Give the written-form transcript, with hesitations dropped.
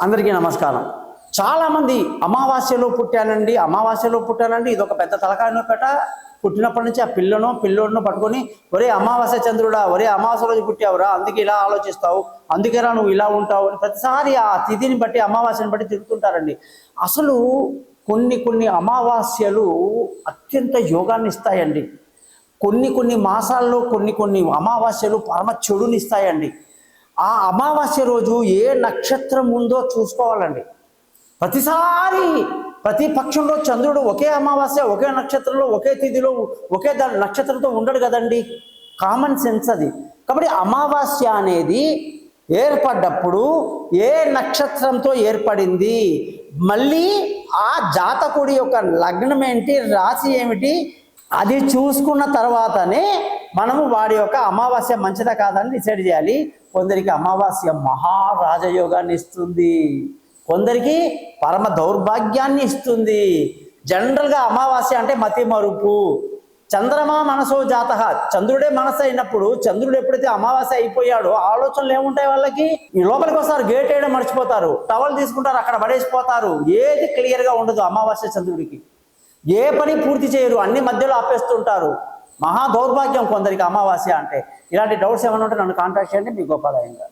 అందరికీ నమస్కారం. చాలామంది అమావాస్యలో పుట్టానండి ఇది ఒక పెద్ద తలకాయ నొప్పట. పుట్టినప్పటి నుంచి ఆ పిల్లోడినో పట్టుకొని ఒరే అమావాస్య చంద్రుడా, ఒరే అమావాస్య రోజు పుట్టావురా, అందుకే ఇలా ఆలోచిస్తావు, అందుకేరా నువ్వు ఇలా ఉంటావు అని ప్రతిసారి ఆ తిథిని బట్టి అమావాస్యని బట్టి తిరుగుతుంటారండి. అసలు కొన్ని అమావాస్యలు అత్యంత యోగాన్ని ఇస్తాయండి. కొన్ని మాసాల్లో కొన్ని అమావాస్యలు పరమ చెడునిస్తాయండి. ఆ అమావాస్య రోజు ఏ నక్షత్రం ఉందో చూసుకోవాలండి. ప్రతిసారి ప్రతి పక్షంలో చంద్రుడు ఒకే అమావాస్య ఒకే నక్షత్రంలో ఒకే తిథిలో ఒకే నక్షత్రంతో ఉండడు కదండి. కామన్ సెన్స్ అది. కాబట్టి అమావాస్య అనేది ఏర్పడ్డప్పుడు ఏ నక్షత్రంతో ఏర్పడింది, మళ్ళీ ఆ జాతకుడి యొక్క లగ్నం ఏంటి, రాశి ఏమిటి, అది చూసుకున్న తర్వాతనే మనము వాడి యొక్క అమావాస్య మంచిదా కాదని డిసైడ్ చేయాలి. కొందరికి అమావాస్య మహారాజయోగాన్ని ఇస్తుంది, కొందరికి పరమ దౌర్భాగ్యాన్ని ఇస్తుంది. జనరల్గా అమావాస్య అంటే మతి మరుపు. చంద్రమా మనసో జాతః, చంద్రుడే మనసు అయినప్పుడు చంద్రుడు ఎప్పుడైతే అమావాస్య అయిపోయాడో ఆలోచనలు ఏముంటాయి వాళ్ళకి, ఈ లోపలికి వస్తారు, గేట్ వేయడం మర్చిపోతారు, టవల్ తీసుకుంటారు, అక్కడ పడేసిపోతారు. ఏది క్లియర్గా ఉండదు అమావాస్య చంద్రుడికి. ఏ పని పూర్తి చేయరు, అన్ని మధ్యలో ఆపేస్తుంటారు. మహా దౌర్భాగ్యం కొందరికి అమావాస్య అంటే. ఇలాంటి డౌట్స్ ఏమైనా ఉంటే నన్ను కాంటాక్ట్ చేయండి. మీ గోపాలయ్య గారు.